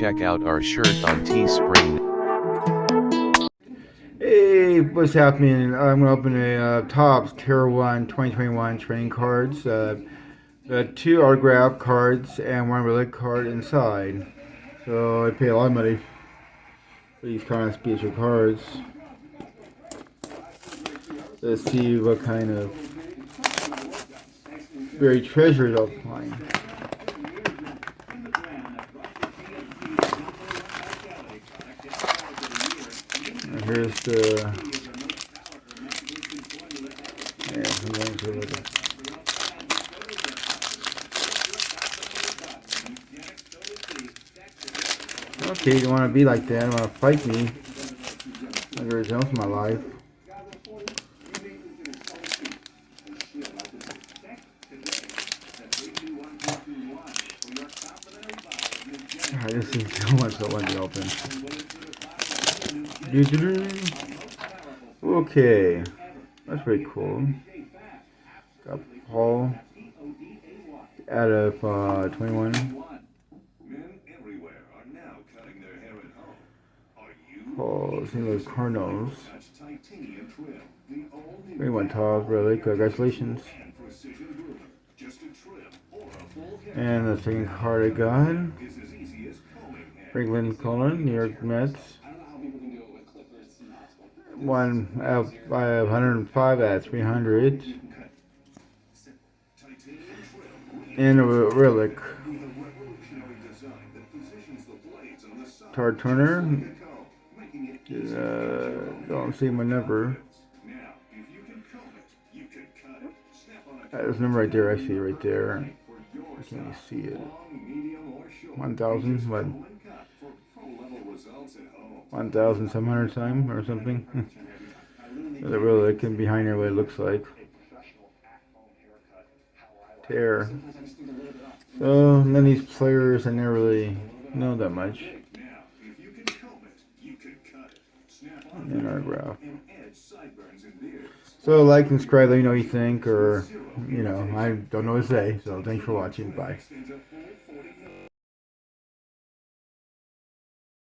check out our shirt on Teespring. Hey, what's happening? I'm going to open a Topps Tier 1 2021 trading cards. Two autograph cards and one relic card inside. So I pay a lot of money for these kind of special cards. Let's see what kind of buried treasures I'll find. And here's the... Okay, you don't want to be like that. You want to fight me. Like there's else in my life. This is too much to let me open. Okay, that's pretty cool. Got Paul out of 21. Paul, St. Louis Cardinals. 21 Topps, really. Congratulations. And the second card I got. Franklin Cullen, New York Mets. 105 at 300. And a relic. Turner. Don't see my number. There's a number right there. I see it right there. I can't see it. 1,000. What? 1,700 time or something. The relic and behind there what it looks like. Tear. So none of these players I never really know that much. And our graph. So like and subscribe, let me know what you think, or I don't know what to say. So thanks for watching. Bye.